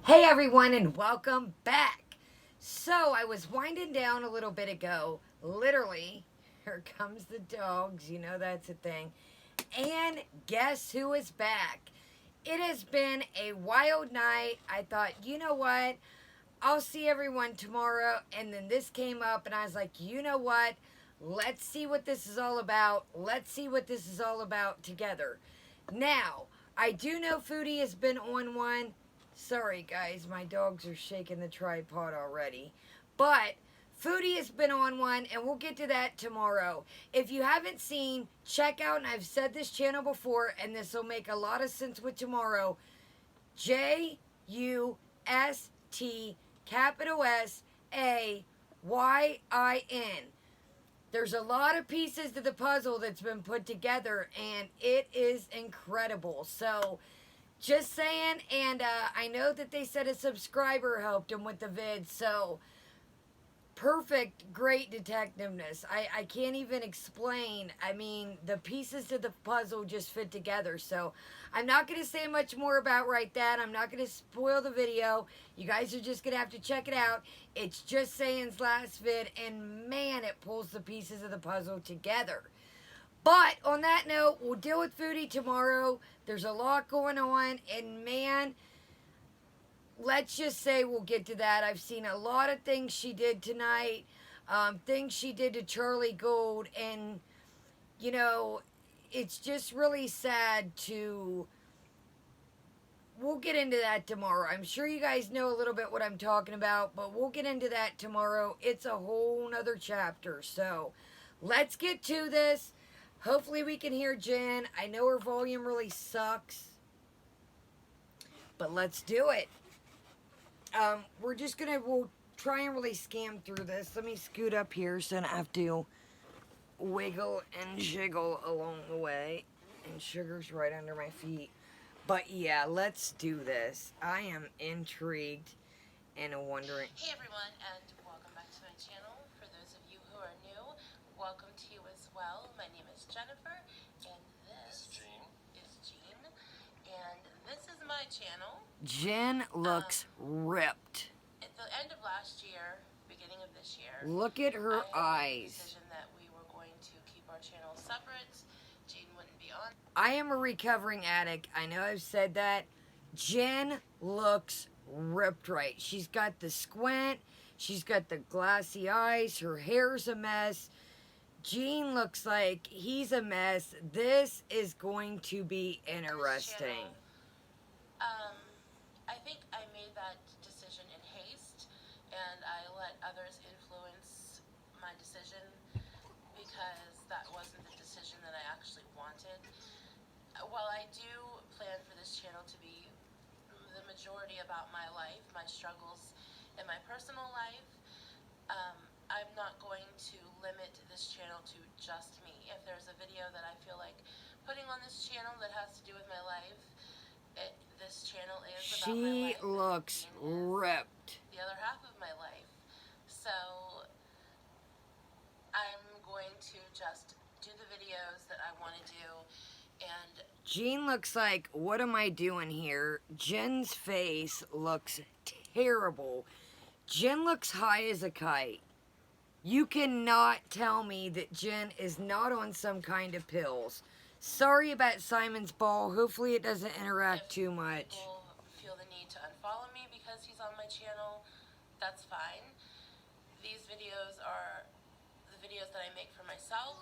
Hey everyone, and welcome back. So, I was winding down a little bit ago. Literally, here comes the dogs. You know that's a thing. And guess who is back? It has been a wild night. I thought, you know what? I'll see everyone tomorrow. And then this came up, and I was like, you know what? Let's see what this is all about. Let's see what this is all about together. Now, I do know Foodie has been on one. Sorry, guys, my dogs are shaking the tripod already. But Foodie has been on one, and we'll get to that tomorrow. If you haven't seen, check out, and I've said this channel before, and this will make a lot of sense with tomorrow. JUST, capital SAYIN. There's a lot of pieces to the puzzle that's been put together, and it is incredible. So, just saying, and I know that they said a subscriber helped them with the vid, so perfect, great detectiveness. I can't even explain. I mean, the pieces to the puzzle just fit together. So I'm not going to say much more about right that. I'm not going to spoil the video. You guys are just going to have to check it out. It's just saying's last vid, and man, it pulls the pieces of the puzzle together. But on that note, we'll deal with Foodie tomorrow. There's a lot going on, and man, let's just say we'll get to that. I've seen a lot of things she did tonight, things she did to Charlie Gold, and, you know, it's just really sad to... We'll get into that tomorrow. I'm sure you guys know a little bit what I'm talking about, but we'll get into that tomorrow. It's a whole nother chapter, so let's get to this. Hopefully we can hear Jen. I know her volume really sucks, but let's do it. We'll try and really scam through this. Let me scoot up here so I don't have to wiggle and jiggle along the way. And sugar's right under my feet. But yeah, let's do this. I am intrigued and wondering. Hey everyone, and welcome back to my channel. For those of you who are new, welcome to you as well. My name is Jennifer, and this is Jean, and this is my channel. Jen looks ripped. At the end of last year, beginning of this year, look at her eyes. I made the decision that we were going to keep our channels separate. Jean wouldn't be on. I am a recovering addict. I know I've said that. Jen looks ripped right. She's got the squint. She's got the glassy eyes. Her hair's a mess. Gene looks like he's a mess. This is going to be interesting. I think I made that decision in haste, and I let others influence my decision because that wasn't the decision that I actually wanted. While I do plan for this channel to be the majority about my life, my struggles, and my personal life, I'm not going to limit this channel to just me. If there's a video that I feel like putting on this channel that has to do with my life, this channel is about my life. She looks ripped. The other half of my life. So I'm going to just do the videos that I want to do. And Jean looks like, what am I doing here? Jen's face looks terrible. Jen looks high as a kite. You cannot tell me that Jen is not on some kind of pills. Sorry about Simon's ball. Hopefully it doesn't interact too much. If people feel the need to unfollow me because he's on my channel, that's fine. These videos are the videos that I make for myself.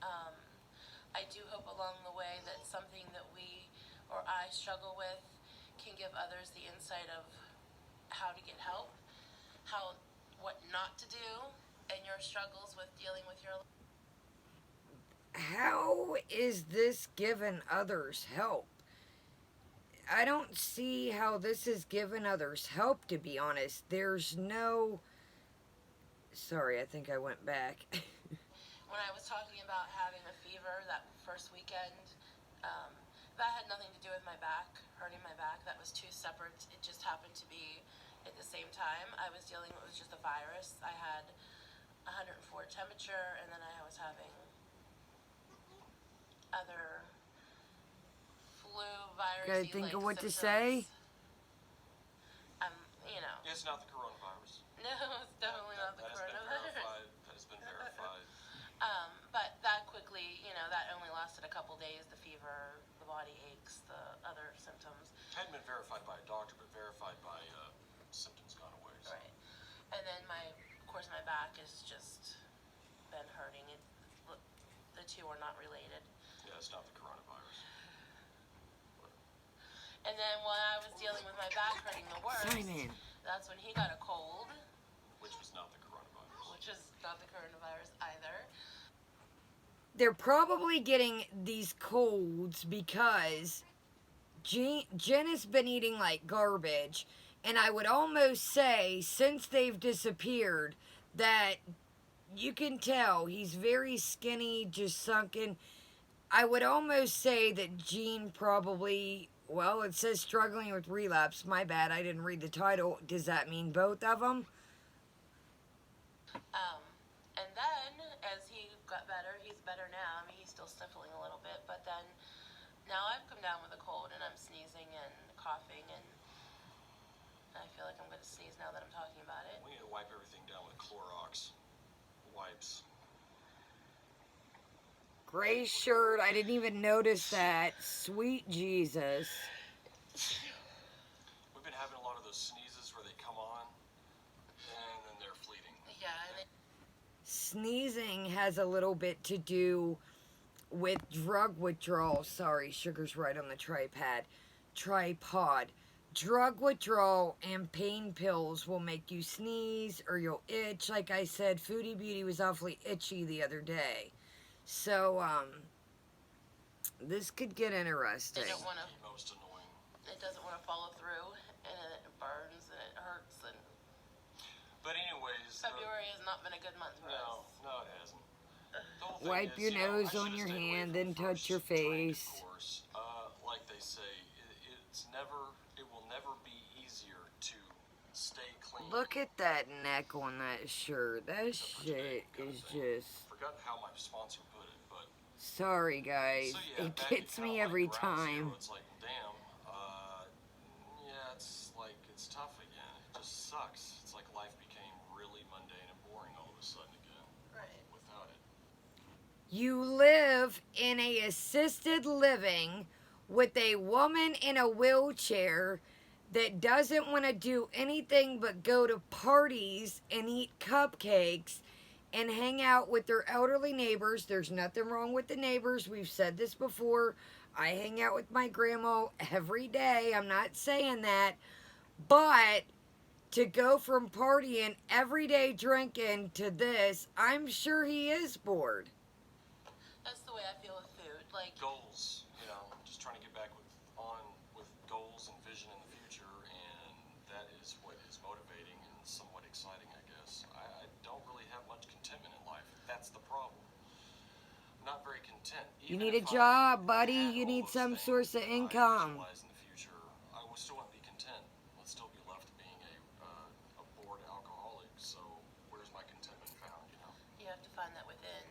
I do hope along the way that something that we or I struggle with can give others the insight of how to get help, what not to do, and your struggles with dealing with your life. How is this giving others help? I don't see how this is giving others help, to be honest. There's no... Sorry, I think I went back. When I was talking about having a fever that first weekend, that had nothing to do with my back, hurting my back. That was two separate, it just happened to be at the same time. I was dealing with just a virus. I had 104 temperature, and then I was having other flu virus. Gotta think of what to say. it's not the coronavirus. No, it's definitely not the That has been coronavirus. verified. That has been verified. But that quickly, that only lasted a couple days. The fever, the body aches, the other symptoms. Hadn't been verified by a doctor, but verified by symptoms gone away. So. Right. And then of course, my back has just been hurting. The two are not related. Yeah, it's not the coronavirus. And then when I was dealing with my back hurting the worst, Simon. that's when he got a cold. Which was not the coronavirus. Which is not the coronavirus either. They're probably getting these colds because Jen has been eating like garbage. And I would almost say, since they've disappeared, that you can tell he's very skinny, just sunken. I would almost say that Jean probably, well, it says struggling with relapse. My bad, I didn't read the title. Does that mean both of them? And then, as he got better, he's better now. I mean, he's still sniffling a little bit, but then now I've come down with a cold and I'm sneezing and coughing, and I feel like I'm going to sneeze now that I'm talking about it. We need to wipe everything down with Clorox wipes. Gray shirt, I didn't even notice that. Sweet Jesus. We've been having a lot of those sneezes where they come on and then they're fleeting. Yeah, Sneezing has a little bit to do with drug withdrawal. Sorry, sugar's right on the tripod. Drug withdrawal and pain pills will make you sneeze or you'll itch. Like I said, Foodie Beauty was awfully itchy the other day. So, this could get interesting. They don't want to. Most annoying. It doesn't want to follow through, and it burns and it hurts. And But anyways, February has not been a good month for us. No, it hasn't. The whole thing Wipe is, your nose I on should've your stayed away hand, from then the touch first your training face. course. Like they say, it will never be easier to stay clean. Look at that neck on that shirt. That shit is just... Forgot how my sponsor put it, but Sorry, guys. so yeah, It back gets at me kinda every like ground time. zero, it's like, damn, yeah, it's tough again. It just sucks. It's like life became really mundane and boring all of a sudden again. Right. Without it. You live in a assisted living with a woman in a wheelchair that doesn't want to do anything but go to parties and eat cupcakes and hang out with their elderly neighbors. There's nothing wrong with the neighbors. We've said this before. I hang out with my grandma every day. I'm not saying that. But to go from partying every day drinking to this, I'm sure he is bored. That's the way I feel with food. Like, Goals, just trying to get back with goals and vision in the future, and that is what is motivating and somewhat exciting, I guess. I don't really have much contentment in life. That's the problem. I'm not very content. You Even need a if job, I buddy. had You all need those some things source of I income. visualize in the future, I would still wouldn't be content. I'd still be left being a bored alcoholic. So where's my contentment found? you have to find that within.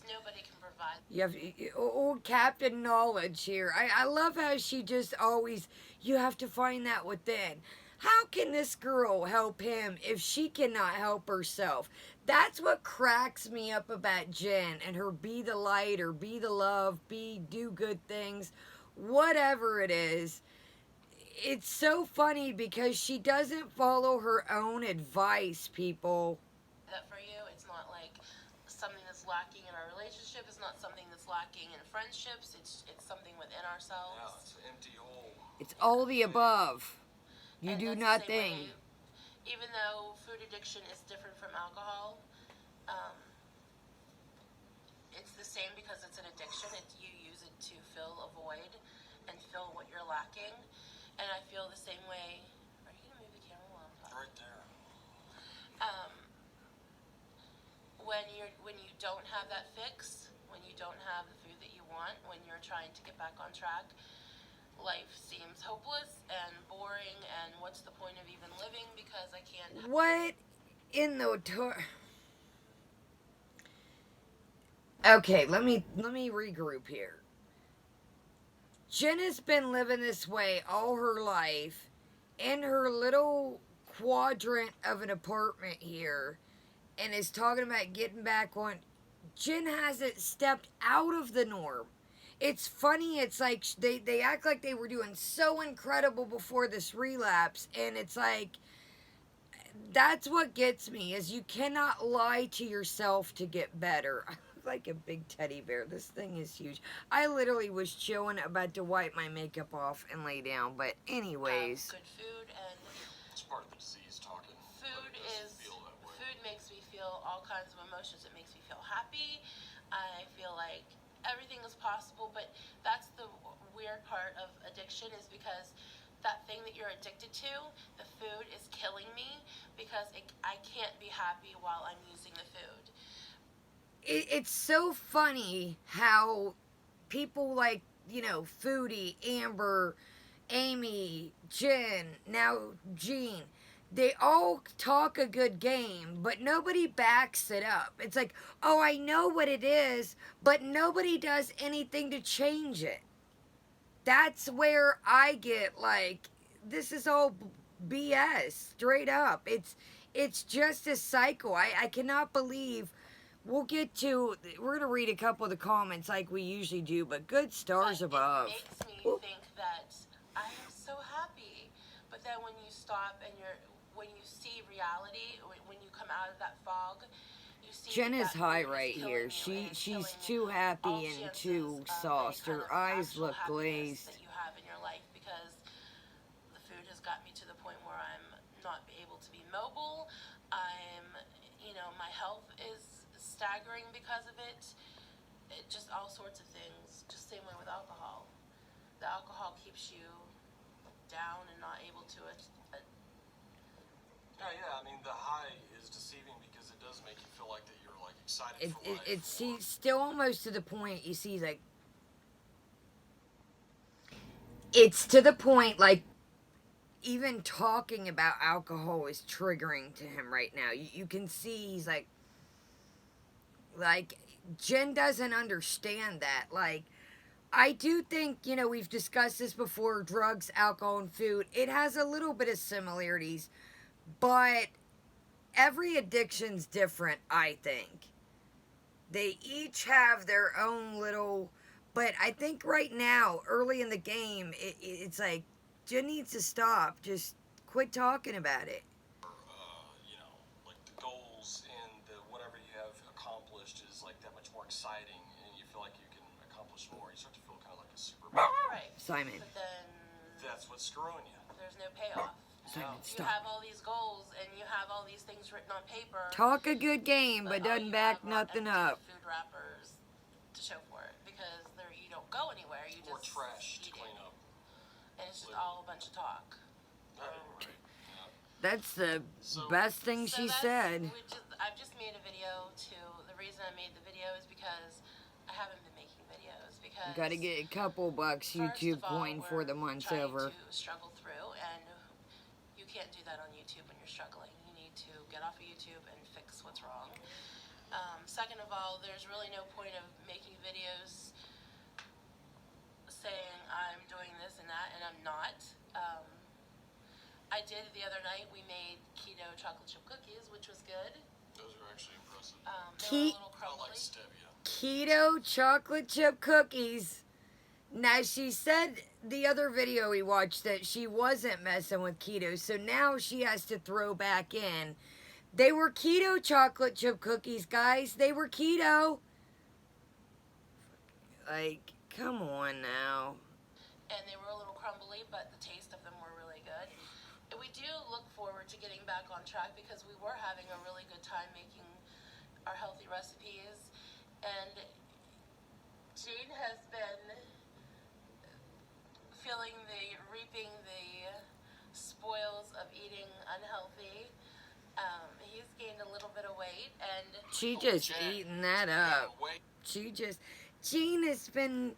Nobody can provide. You have old Captain Knowledge here. I love how she just always, you have to find that within. How can this girl help him if she cannot help herself? That's what cracks me up about Jen and her be the light or be the love, do good things, whatever it is. It's so funny because she doesn't follow her own advice, people. That for you, it's not like something that's lacking in our relationship. It's not something that's lacking in friendships. It's something within ourselves. Yeah, it's an empty hole. It's all the above. You And do that's the nothing. same way, even though food addiction is different from alcohol, it's the same because it's an addiction. You use it to fill a void and fill what you're lacking. And I feel the same way. Are you gonna move the camera while I'm talking? Right there. When you don't have that fix, when you don't have the food that you want, when you're trying to get back on track, life seems hopeless and boring, and what's the point of even living because I can't. What in the Okay, let me regroup here. Jen has been living this way all her life in her little quadrant of an apartment here and is talking about getting back on. Jen hasn't stepped out of the norm. It's funny, it's like they act like they were doing so incredible before this relapse, and it's like, that's what gets me, is you cannot lie to yourself to get better. I look like a big teddy bear. This thing is huge. I literally was chilling, about to wipe my makeup off and lay down, but anyways. Good food, and It's part of the disease talking. Food makes me feel all kinds of emotions. It makes me feel happy. I feel like everything is possible, but that's the weird part of addiction, is because that thing that you're addicted to, the food is killing me, because I can't be happy while I'm using the food. It's so funny how people like, Foodie, Amber, Amy, Jen, now Jean, they all talk a good game, but nobody backs it up. It's like, oh, I know what it is, but nobody does anything to change it. That's where I get like, this is all BS, straight up. It's just a cycle. I cannot believe. We're going to read a couple of the comments like we usually do, but good stars above. It makes me think that I am so happy, but then when you stop and when you see reality, when you come out of that fog, you see Jen is that high food right is here. killing you, and it's She's killing too all happy and chances too of any sauced. kind Her of eyes actual look happiness glazed. that you have in your life, because the food has got me to the point where I'm not able to be mobile. My health is staggering because of it. Just all sorts of things. Just same way with alcohol. The alcohol keeps you down and not able to. Yeah. I mean, the high is deceiving because it does make you feel like that you're like excited for life. It's still almost to the point. You see, like, it's to the point like, even talking about alcohol is triggering to him right now. You can see he's like Jen doesn't understand that. Like, I do think, we've discussed this before, drugs, alcohol, and food. It has a little bit of similarities, but every addiction's different, I think. They each have their own little, but I think right now, early in the game, it's like, Jen needs to stop. Just quit talking about it. Like the goals and the whatever you have accomplished is like that much more exciting, and you feel like you can accomplish more. You start to feel kind of like a Superman. Right. Simon. But then That's what's screwing you. there's no payoff. Simon, You stop. have all these goals and you have all these things written on paper. Talk a good game, but all doesn't you back have are nothing empty up. Food wrappers to show for it, because you don't go anywhere. You Or just trash to eat it. clean up. And it's just all a bunch of talk. Right. Yeah. That's the So- best thing she said. I've just made a video the reason I made the video is because I haven't been making videos, because Gotta get a couple bucks first YouTube of all, coin for the we're month's trying over. to struggle through, and you can't do that on YouTube when you're struggling. You need to get off of YouTube and fix what's wrong. Second of all, there's really no point of making videos saying I'm doing this and that, and I'm not. I did the other night, we made keto chocolate chip cookies, which was good. Those are actually impressive. They were a little I crumbly. like stevia. Keto chocolate chip cookies. Now, she said the other video we watched that she wasn't messing with keto, so now she has to throw back in. They were keto chocolate chip cookies, guys. They were keto. Like, come on now. And they were a little crumbly, but the taste of them were really good. And we do look forward to getting back on track, because we were having a really good time making our healthy recipes. And Jane has been reaping the spoils of eating unhealthy. He's gained a little bit of weight, and She just Jen, eating that up. Wait. Jean has been,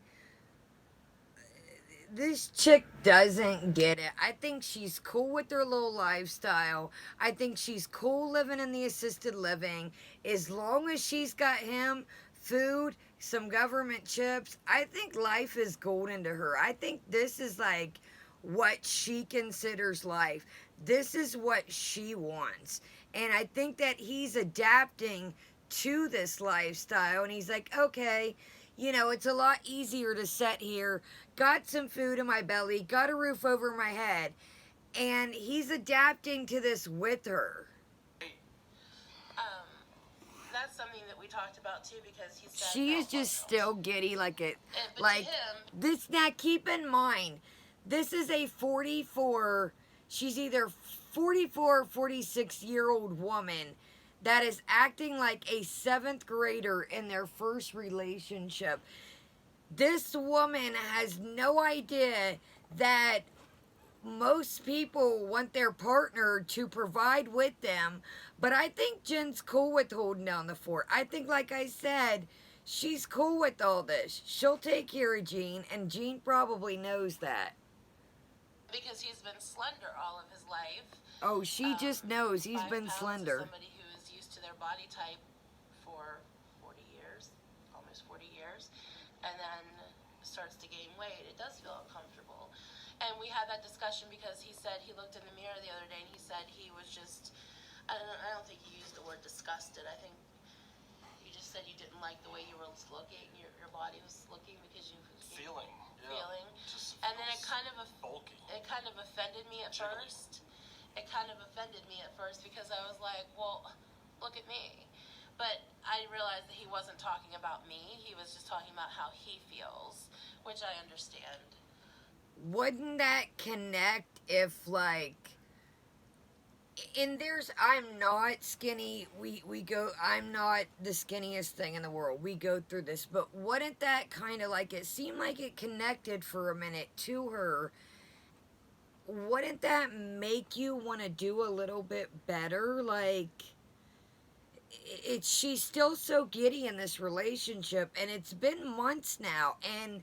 this chick doesn't get it. I think she's cool with her little lifestyle. I think she's cool living in the assisted living. As long as she's got him, food, some government chips, I think life is golden to her. I think this is like what she considers life. This is what she wants. And I think that he's adapting to this lifestyle. And he's like, okay, you know, it's a lot easier to sit here, got some food in my belly, got a roof over my head. And he's adapting to this with her. Um, that's something that we talked about too, because he said She that, is just still giddy like it. but Like to him, this. Now keep in mind, this is a 44. She's either 44 or 46-year-old woman that is acting like a 7th grader in their first relationship. This woman has no idea that most people want their partner to provide with them, but I think Jen's cool with holding down the fort. I think, like I said, she's cool with all this. She'll take care of Gene, and Gene probably knows that. because he's been slender all of his life. Oh, she just knows he's 5 been pounds slender. To somebody who is used to their body type for 40 years, almost 40 years, and then starts to gain weight. It does feel uncomfortable. And we had that discussion because he said he looked in the mirror the other day and he said he was just, I don't think he used the word disgusted. I think you just said you didn't like the way you were looking, your body was looking because you Feeling. Yeah. feeling. Just And then it kind of bulky. offended me at Jiggly. first. It kind of offended me at first because I was like, well, look at me. But I realized that he wasn't talking about me. He was just talking about how he feels, which I understand. Wouldn't that connect if, like, and there's, I'm not skinny, we go, I'm not the skinniest thing in the world, we go through this, but wouldn't that kind of, like, it seemed like it connected for a minute to her, wouldn't that make you want to do a little bit better? Like, she's still so giddy in this relationship, and it's been months now, and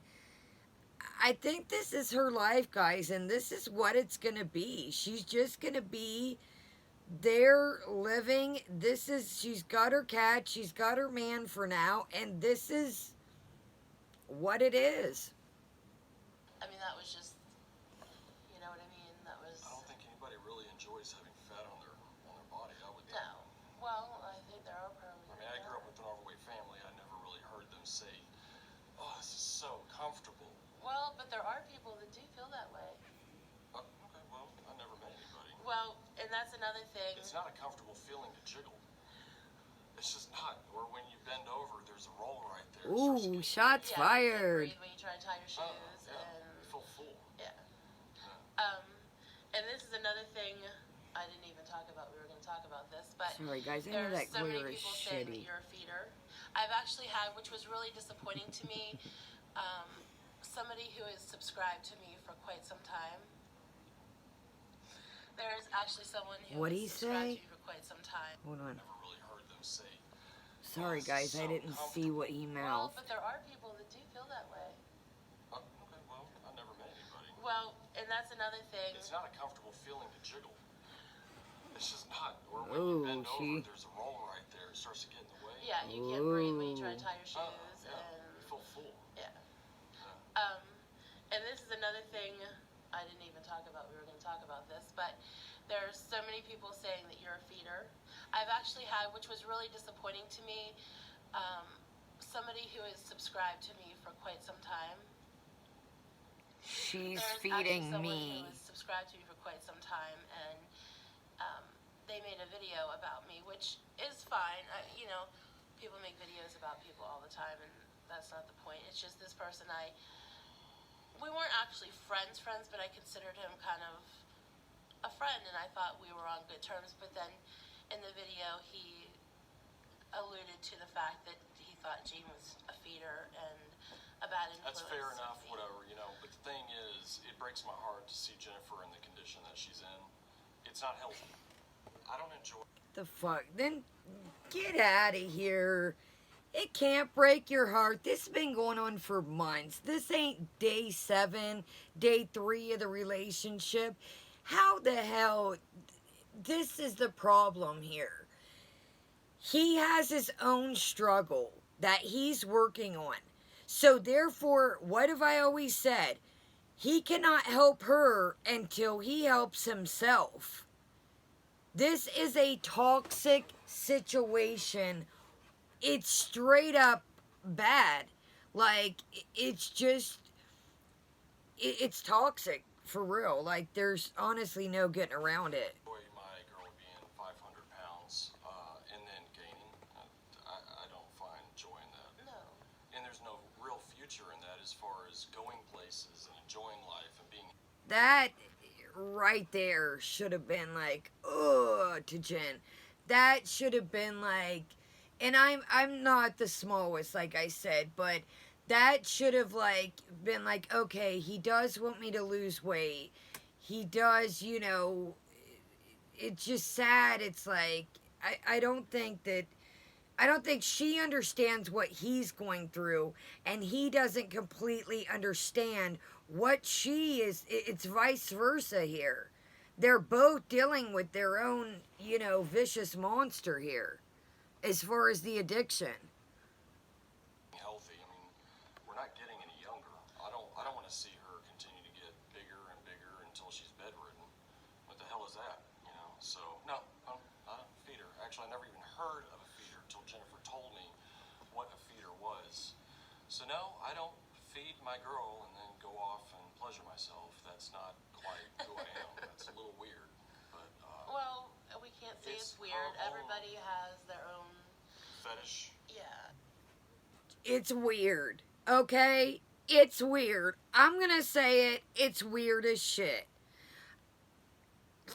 I think this is her life, guys, and this is what it's gonna be. She's just gonna be there living. She's got her cat, she's got her man for now, and this is what it is. I mean, that was just, you know what I mean? That was. I don't think anybody really enjoys having fat on their body. I would. No. Well, I think there are probably. I mean, I grew up with an overweight family. I never really heard them say, "Oh, this is so comfortable." Well, but there are people that do feel that way. Okay, well, I never met anybody. Well, and that's another thing. It's not a comfortable feeling to jiggle. It's just not. Or when you bend over, there's a roll right there. Ooh, shots Yeah, fired. You can't breathe when you try to tie your shoes. Yeah, And you feel full. yeah. Yeah. And this is another thing I didn't even talk about. We were going to talk about this, but Sorry, guys, I know there's that so many glare is people saying that shitty. you're a feeder. I've actually had, which was really disappointing to me, somebody who has subscribed to me for quite some time. There's actually someone who What'd has he subscribed say? to me for quite some time. Hold on. Never really heard them say. Sorry, guys, I didn't see what he Well, mouthed. but there are people that do feel that way. Okay, well, I never met anybody. Well, and that's another thing. It's not a comfortable feeling to jiggle. It's just not. Or when Ooh, you bend she- over, there's a roll right there. It starts to get in the way. Yeah, you can't breathe when you try to Ooh. tie your shoes. Yeah, you feel full. Yeah. Yeah. And this is another thing I didn't even talk about. We were going to talk about this, but there's so many people saying that you're a feeder. I've actually had, which was really disappointing to me, somebody who has subscribed to me for quite some time. She's There's feeding actually someone me. who has subscribed to me for quite some time, and they made a video about me, which is fine. People make videos about people all the time, and that's not the point. It's just this person we weren't actually friends, but I considered him kind of a friend, and I thought we were on good terms. But then in the video, he alluded to the fact that he thought Gene was a feeder and a bad influence. That's fair on enough, me. whatever, But the thing is, it breaks my heart to see Jennifer in the condition that she's in. It's not healthy. I don't enjoy. The fuck? Then get out of here. It can't break your heart. This has been going on for months. This ain't day 7, day 3 of the relationship. How the hell? This is the problem here. He has his own struggle that he's working on. So therefore, what have I always said? he cannot help her until he helps himself. This is a toxic situation. It's straight up bad. Like, it's just, it's toxic for real. Like, there's honestly no getting around it. My girl being 500 pounds and then gaining, I don't find joy in that. No. And there's no real future in that as far as going places and enjoying life and being. That right there should have been like, ugh, to Jen. That should have been like, and I'm not the smallest, like I said, but that should have like been like, okay, he does want me to lose weight. He does, you know, it's just sad. It's like, I don't think that, I don't think she understands what he's going through, and he doesn't completely understand what she is. It's vice versa here. They're both dealing with their own, you know, vicious monster here as far as the addiction. Healthy. I mean, we're not getting any younger. I don't want to see her continue to get bigger and bigger until she's bedridden. What the hell is that? You know. So no, I don't feed her. Actually, I never even heard of a feeder until Jennifer told me what a feeder was. So no, I don't feed my girl and then go off and pleasure myself. That's not quite who I am. That's a little weird. But Well, we can't say it's weird. her own Everybody has their own. fetish. Yeah. It's weird, okay? It's weird. I'm gonna say it. It's weird as shit.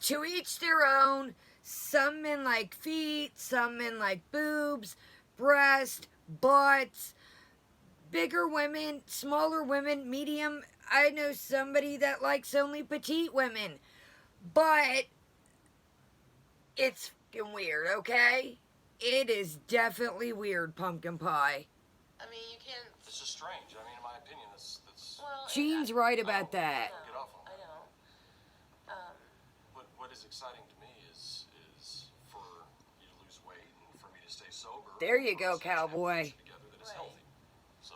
To each their own. Some men like feet, some men like boobs, breast, butts, bigger women, smaller women, medium. I know somebody that likes only petite women. But it's fucking weird, okay? It is definitely weird, pumpkin pie. I mean, you can't. It's just strange. I mean, in my opinion, that's. Well, Jean's right about that. Get off on I that. know. What is exciting to me is for you to lose weight and for me to stay sober. There you and for go, us to have cowboy. things together that is Right. healthy. So.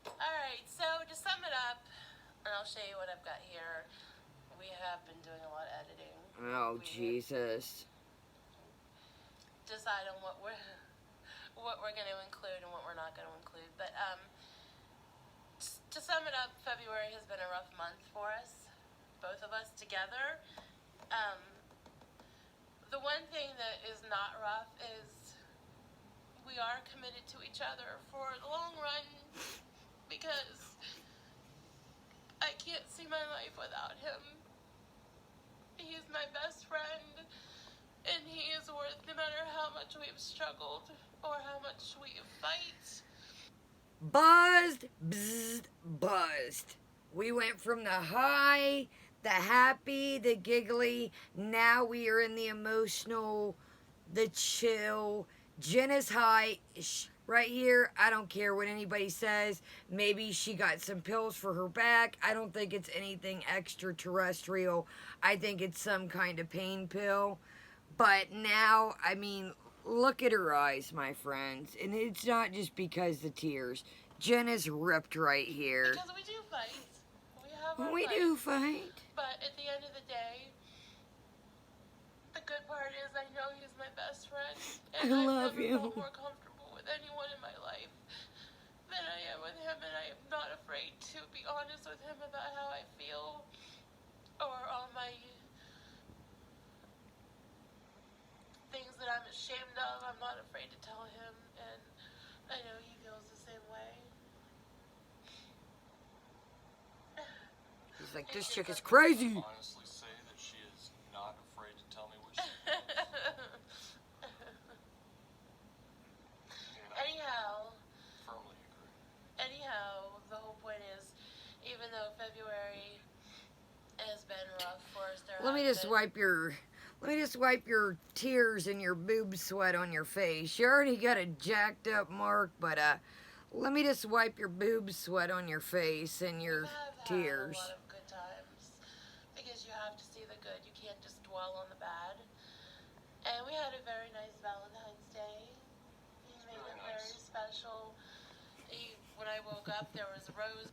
All right. So to sum it up, and I'll show you what I've got here. We have been doing a lot of editing. Oh, We Jesus. decide on what we're going to include and what we're not going to include. But to sum it up, February has been a rough month for us, both of us together. The one thing that is not rough is we are committed to each other for the long run because I can't see my life without him. He is my best friend, and he is worth no matter how much we've struggled or how much we fight. Buzzed, bzzzt, buzzed. We went from the high, the happy, the giggly. Now we are in the emotional, the chill. Jen is high. Right here, I don't care what anybody says. Maybe she got some pills for her back. I don't think it's anything extraterrestrial. I think it's some kind of pain pill. But now, I mean, look at her eyes, my friends. And it's not just because the tears. Jen is ripped right here. Because we do fight. We have our We fights. do fight. But at the end of the day, the good part is I know he's my best friend. And I I've love never you. felt more comfortable with anyone in my life than I am with him. And I am not afraid to be honest with him about how I feel or all my things that I'm ashamed of. I'm not afraid to tell him. And I know he feels the same way. He's like, this chick is crazy. Honestly, say that she is not afraid to tell me what she feels. And I Anyhow, firmly agree. the whole point is, even though February has been rough for us, there Let me have just been- wipe your tears and your boob sweat on your face. You already got a jacked up mark, but let me just wipe your boob sweat on your face and your We have had tears. a lot of good times because you have to see the good. You can't just dwell on the bad. And we had a very nice Valentine's Day. He made Very it nice. very special. When I woke up, there was a rose.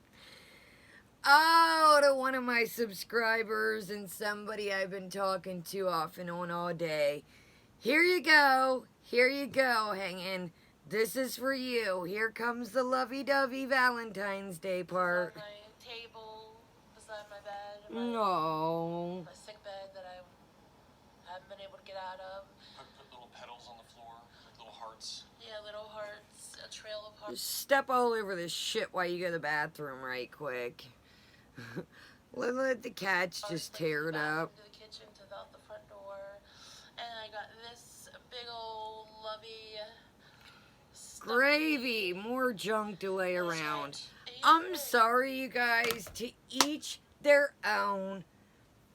Oh, to one of my subscribers and somebody I've been talking to off and on all day. Here you go. Here you go, hanging. This is for you. Here comes the lovey-dovey Valentine's Day part. On my table, beside my bed, No. my sick bed that I haven't been able to get out of. Put little petals on the floor, like little hearts. Yeah, little hearts, a trail of hearts. Step all over this shit while you go to the bathroom right quick. Let the cats just tear it up. To the kitchen, to the front door, and I got this big old lovey Gravy, more junk to lay around. I'm sorry, you guys, to each their own.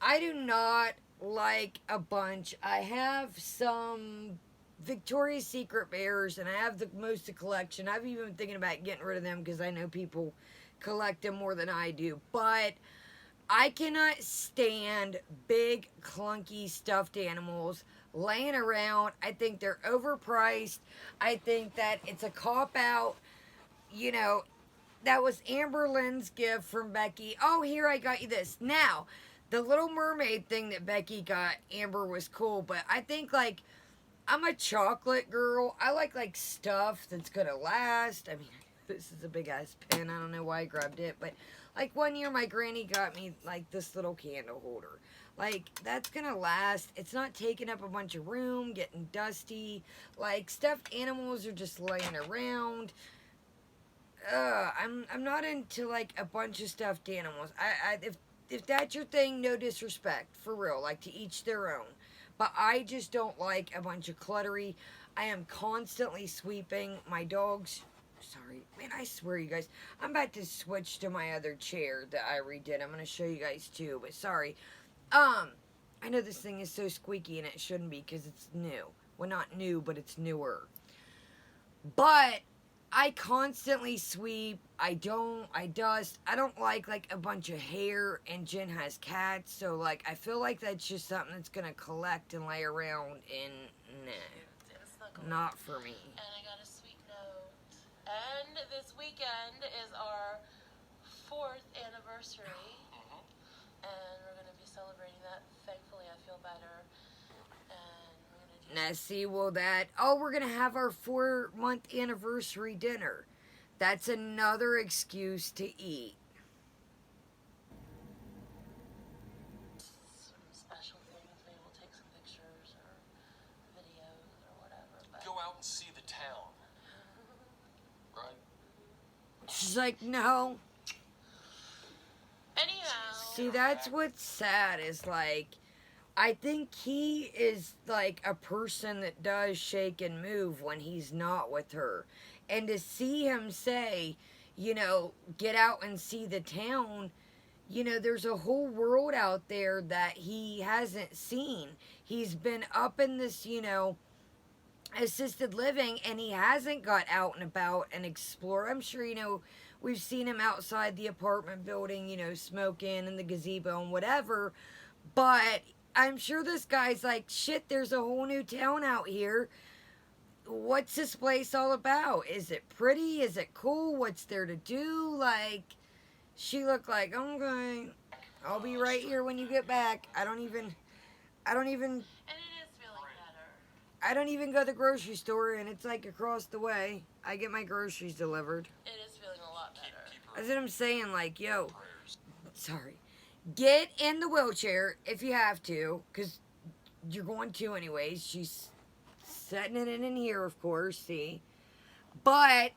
I do not like a bunch. I have some Victoria's Secret bears, and I have the most of the collection. I've even been thinking about getting rid of them because I know people collect them more than I do. But I cannot stand big, clunky stuffed animals laying around. I think they're overpriced. I think that it's a cop-out. You know, that was Amber Lynn's gift from Becky. Oh, here, I got you this. Now, the Little Mermaid thing that Becky got, Amber, was cool. But I think, like, I'm a chocolate girl. I like stuff that's gonna last. I mean, this is a big-ass pen. I don't know why I grabbed it. But, like, one year my granny got me, like, this little candle holder. Like, that's gonna last. It's not taking up a bunch of room, getting dusty. Like, stuffed animals are just laying around. I'm not into, like, a bunch of stuffed animals. If that's your thing, no disrespect. For real. Like, to each their own. But I just don't like a bunch of cluttery. I am constantly sweeping. My dogs... Sorry. Man, I swear, you guys. I'm about to switch to my other chair that I redid. I'm going to show you guys, too. But sorry. I know this thing is so squeaky, and it shouldn't be because it's new. Well, not new, but it's newer. But I constantly sweep. I dust. I don't like a bunch of hair, and Jen has cats, so, like, I feel like that's just something that's gonna collect and lay around, and nah, not for me. And I got a sweet note. And this weekend is our 4th anniversary, and we're gonna be celebrating that. Thankfully, I feel better. Now, see, well, we're going to have our 4-month anniversary dinner. That's another excuse to eat. Some special things, maybe we'll take some pictures or videos or whatever. But Go out and see the town. Right? She's like, no. anyhow, See, that's what's sad is, like, I think he is, like, a person that does shake and move when he's not with her. And to see him say, you know, get out and see the town, you know, there's a whole world out there that he hasn't seen. He's been up in this, you know, assisted living, and he hasn't got out and about and explored. I'm sure, you know, we've seen him outside the apartment building, you know, smoking in the gazebo and whatever. But I'm sure this guy's like, shit, there's a whole new town out here. What's this place all about? Is it pretty? Is it cool? What's there to do? Like, she looked like, okay, I'll be right here when you get back. I don't even, and it is feeling better. I don't even go to the grocery store, and it's like across the way. I get my groceries delivered. It is feeling a lot better. That's what I'm saying, like, yo, sorry. Get in the wheelchair if you have to, because you're going to anyways. She's setting it in here, of course, see? But,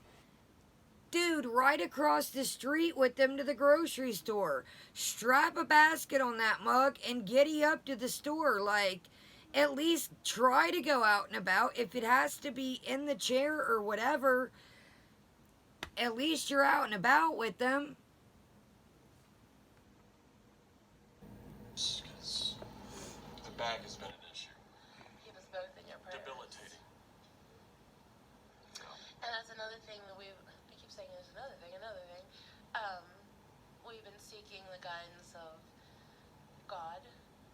dude, right across the street with them to the grocery store. Strap a basket on that mug and giddy up to the store. Like, at least try to go out and about. If it has to be in the chair or whatever, at least you're out and about with them. Because the back has been an issue. Keep us both in your prayers. Debilitating. And that's another thing that I keep saying there's another thing. We've been seeking the guidance of God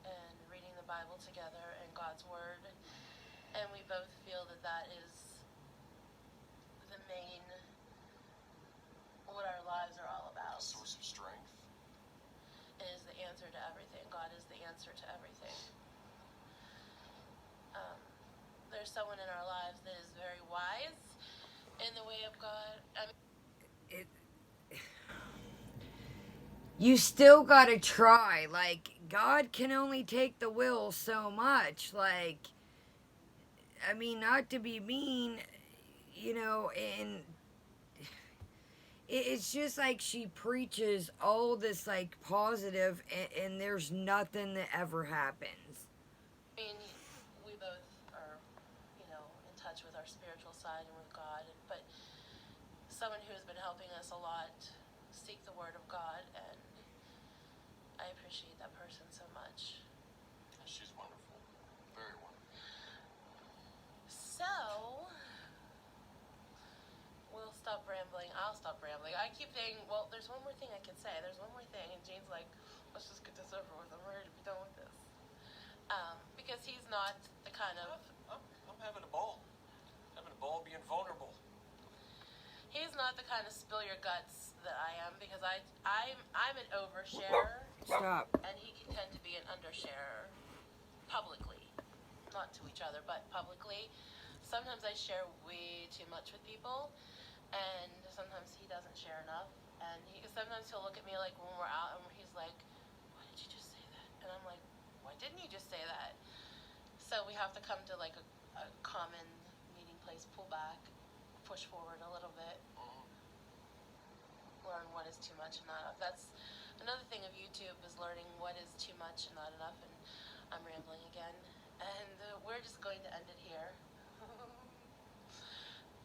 and reading the Bible together and God's Word. And we both feel that that is the main, what our lives are all A about. source of strength. answer to everything. There's someone in our lives that is very wise in the way of God. I mean, You still gotta try. Like, God can only take the will so much. Like, I mean, not to be mean, and it's just like she preaches all this, like, positive, and there's nothing that ever happens. we both are, in touch with our spiritual side and with God, but someone who has been helping us a lot seek the Word of God, and I appreciate that person so much. She's wonderful. Very wonderful. So, we'll stop rambling. I'll stop rambling. I keep saying, well, there's one more thing I can say. There's one more thing. And Jane's like, let's just get this over with. I'm ready to be done with this. Because he's not the kind of... I'm having a ball. Having a ball being vulnerable. He's not the kind of spill your guts that I am, because I'm an oversharer. Stop. And he can tend to be an undersharer publicly. Not to each other, but publicly. Sometimes I share way too much with people, and sometimes he doesn't share enough. And sometimes he'll look at me like when we're out, and he's like, "Why did you just say that?" And I'm like, "Why didn't you just say that?" So we have to come to like a common meeting place, pull back, push forward a little bit, learn what is too much and not enough. That's another thing of YouTube, is learning what is too much and not enough. And I'm rambling again, and we're just going to end it here.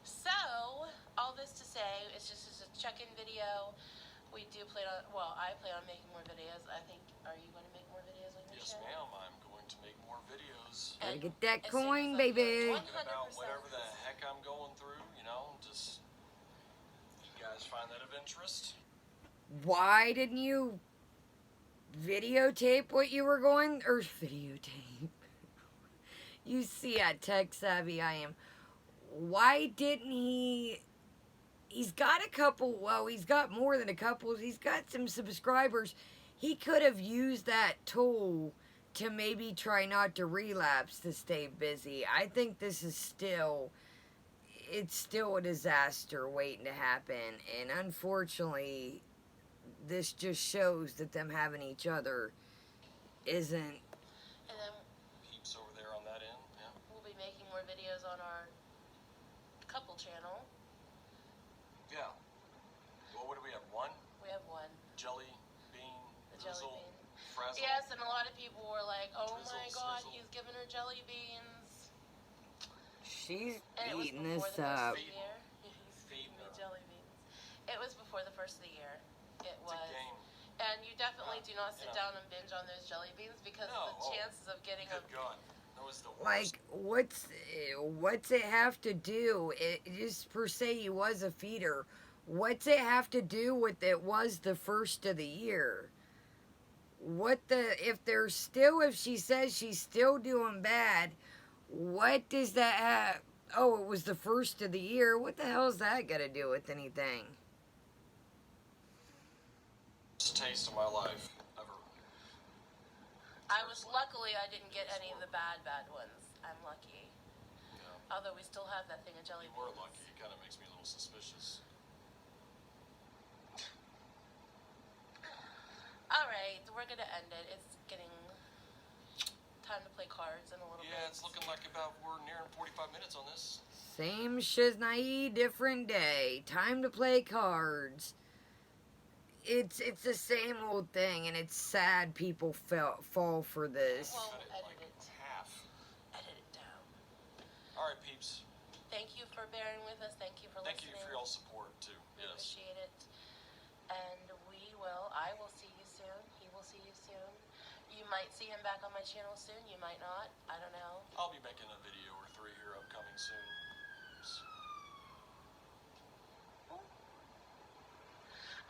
So, all this to say, it's just a check-in video. We do plan on, I plan on making more videos. I think, are you going to make more videos on your Yes, channel? ma'am. I'm going to make more videos. Gotta And get that as soon coin, as I baby. get Talking about 100%. whatever the heck I'm going through, just... You guys find that of interest? Why didn't you videotape what you were going, or videotape? You see how tech savvy I am. Why didn't he's got a couple, he's got more than a couple, he's got some subscribers. He could have used that tool to maybe try not to relapse, to stay busy. I think this is still a disaster waiting to happen, and unfortunately, this just shows that them having each other isn't. And then Peeps over there on that end, yeah. we'll be making more videos on our couple channel. Yeah. Well, what do we have? One? We have one. Jelly bean, The jelly drizzle, bean. frazzle. Yes, and a lot of people were like, "Oh Drizzle, my God, snizzle. he's giving her jelly beans." She's And it was eating before this the first up. of the year. He's feeding me her. jelly beans. It was before the first of the year. It It's was. a game. And you definitely do not sit Yeah. down and binge on those jelly beans, because No, the chances of getting a... Good God. That was the worst. Like, what's it have to do? It just per se, he was a feeder. What's it have to do with it was the first of the year? If she says she's still doing bad, what does that have? Oh, it was the first of the year. What the hell is that got to do with anything? Taste of my life ever. Luckily, I didn't get any of the bad ones. I'm lucky. Yeah. Although we still have that thing of jelly You beans. were lucky. It kind of makes me a little suspicious. Alright, we're gonna end it. It's getting time to play cards in a little bit. Yeah, it's looking like we're nearing 45 minutes on this. Same shiznai, different day. Time to play cards. It's the same old thing, and it's sad people fall for this. Well, Cut it edit like it. half. Edit it down. All right, peeps. Thank you for bearing with us. Thank you for Thank you listening. for y'all's support too. We Yes. appreciate it. And I will see you soon. He will see you soon. You might see him back on my channel soon. You might not. I don't know. I'll be making a video or 3 here upcoming soon.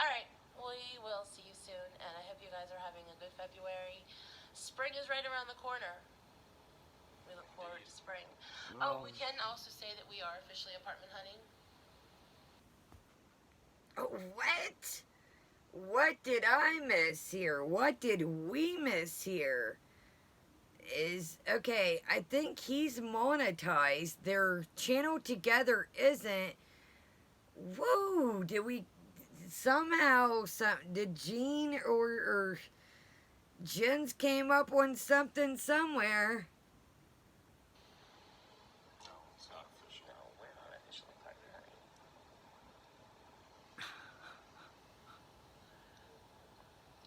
Alright, we will see you soon, and I hope you guys are having a good February. Spring is right around the corner. We look forward to spring. Oh, we can also say that we are officially apartment hunting. What? What did I miss here? What did we miss here? is okay. I think he's monetized. Their channel together isn't. Whoa! Did we somehow? Did Gene or Jen's came up on something somewhere? No, it's not official. No, we're not officially partner, honey.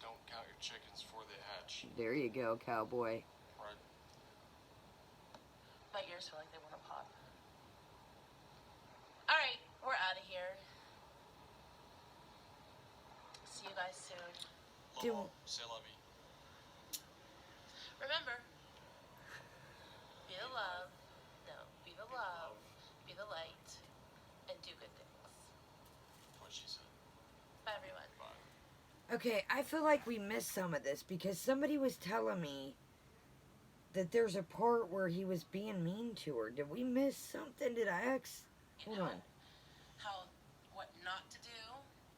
Don't count your chickens before they hatch, There you go, cowboy. right? My ears feel like they want to pop. Alright, we're out of here. See you guys soon. Love, say love you. Remember, be the love, no, be the love, be the light, and do good things. What she said. Bye, everyone. Bye. Okay, I feel like we missed some of this because somebody was telling me that there's a part where he was being mean to her. Did we miss something? Did I ask? Hold on. What not to do,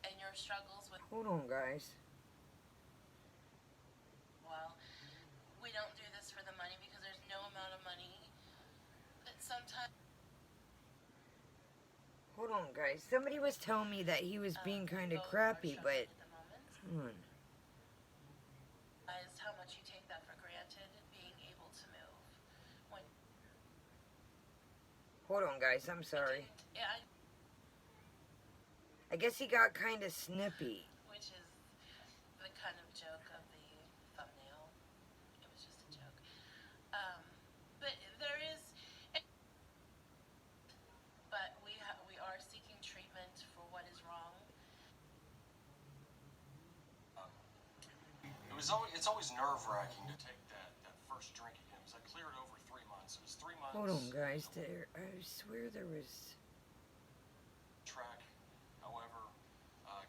and your struggles with, Hold on, guys. well, we don't do this for the money because there's no amount of money that sometimes. Hold on, guys. Somebody was telling me that he was being kind of crappy, but hold on. Realize how much you take that for granted, being able to move. When Hold on, guys. I'm sorry. yeah, I guess he got kind of snippy. which is the kind of joke of the thumbnail. It was just a joke. But there is, but we are seeking treatment for what is wrong. It's always nerve-wracking to take that first drink again. Because I cleared over 3 months. It was 3 months. Hold on, guys. I swear there was. Track. However,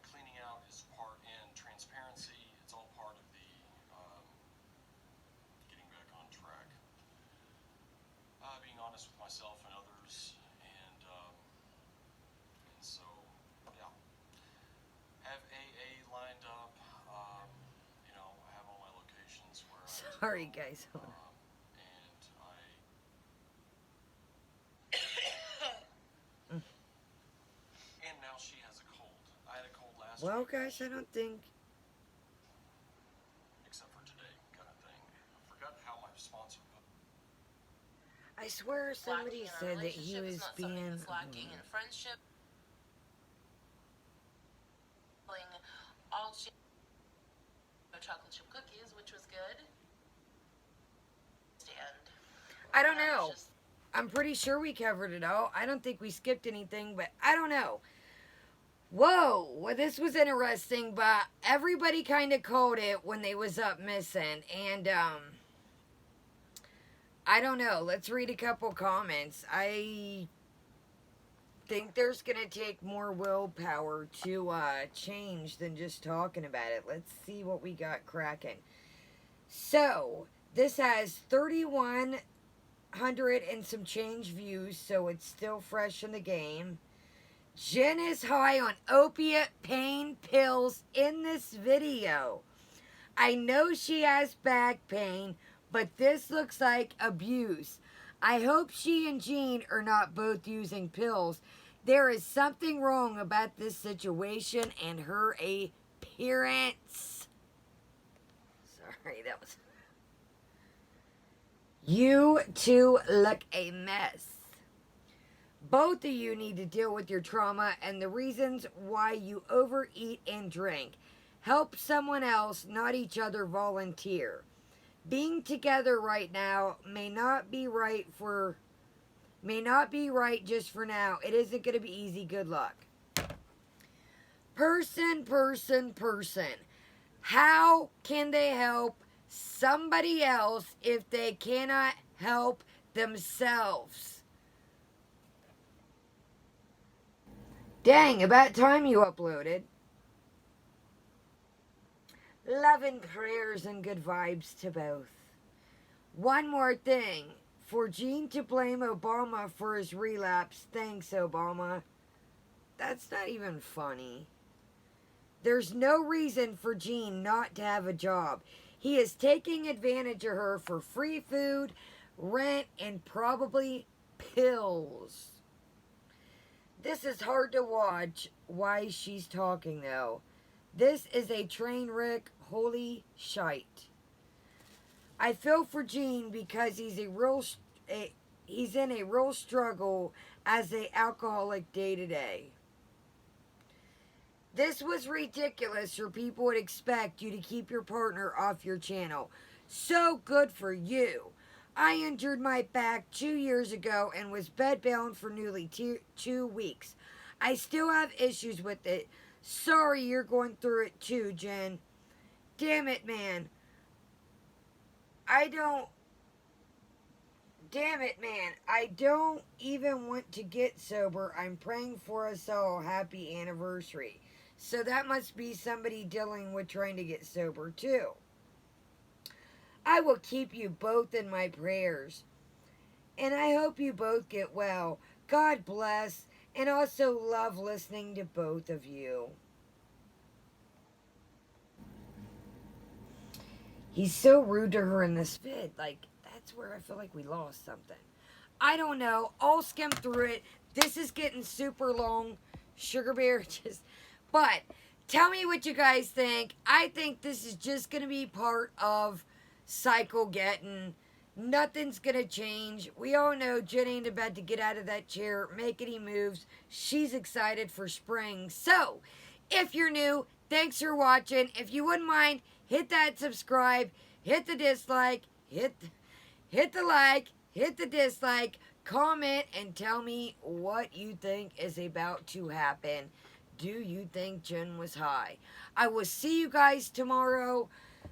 cleaning out is part and transparency. It's all part of the getting back on track. Being honest with myself and others, and so yeah. Have AA lined up. Have all my locations where. Sorry, guys. Hold on. And now she has a cold. I had a cold last Well, week. guys, I don't think. Except for today, kind of thing. I forgot how my sponsor. I swear somebody Lacking in our said that he relationship was is not something being. that's lacking in friendship. All chocolate chip cookies, which was good. I don't know. I'm pretty sure we covered it all. I don't think we skipped anything, but I don't know. Whoa, well, this was interesting, but everybody kind of called it when they was up missing, and I don't know. Let's read a couple comments. I think there's gonna take more willpower to change than just talking about it. Let's see what we got cracking. So this has 3,100 and some change views, so it's still fresh in the game. Jen is high on opiate pain pills in this video. I know she has back pain, but this looks like abuse. I hope she and Gene are not both using pills. There is something wrong about this situation and her appearance. Sorry, that was... You two look a mess. Both of you need to deal with your trauma and the reasons why you overeat and drink. Help someone else, not each other. Volunteer. Being together right now may not be right just for now. It isn't going to be easy. Good luck. Person. How can they help somebody else if they cannot help themselves? Dang, about time you uploaded. Love and prayers and good vibes to both. One more thing. For Gene to blame Obama for his relapse, thanks, Obama. That's not even funny. There's no reason for Gene not to have a job. He is taking advantage of her for free food, rent, and probably pills. This is hard to watch why she's talking though. This is a train wreck, holy shite. I feel for Gene because he's in a real struggle as a alcoholic day to day. This was ridiculous, or people would expect you to keep your partner off your channel. So good for you. I injured my back 2 years ago and was bedbound for nearly 2 weeks. I still have issues with it. Sorry you're going through it too, Jen. Damn it, man. Damn it, man. I don't even want to get sober. I'm praying for us all. Happy anniversary. So that must be somebody dealing with trying to get sober too. I will keep you both in my prayers. And I hope you both get well. God bless. And also love listening to both of you. He's so rude to her in this vid. Like, that's where I feel like we lost something. I don't know. I'll skim through it. This is getting super long. Sugar Bear, But, tell me what you guys think. I think this is just going to be part of cycle getting. Nothing's going to change. We all know Jen ain't about to get out of that chair, make any moves. She's excited for spring. So, if you're new, thanks for watching. If you wouldn't mind, hit that subscribe, hit the dislike, hit the like, hit the dislike, comment, and tell me what you think is about to happen. Do you think Jen was high? I will see you guys tomorrow.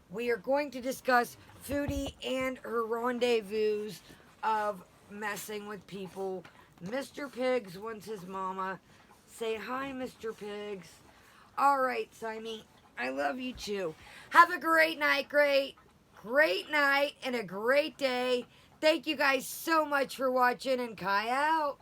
We are going to discuss Foodie and her rendezvous of messing with people. Mr. Pigs wants his mama. Say hi, Mr. Pigs. All right, Simey. I love you too. Have a great night, great night, and a great day. Thank you guys so much for watching, and Kai out.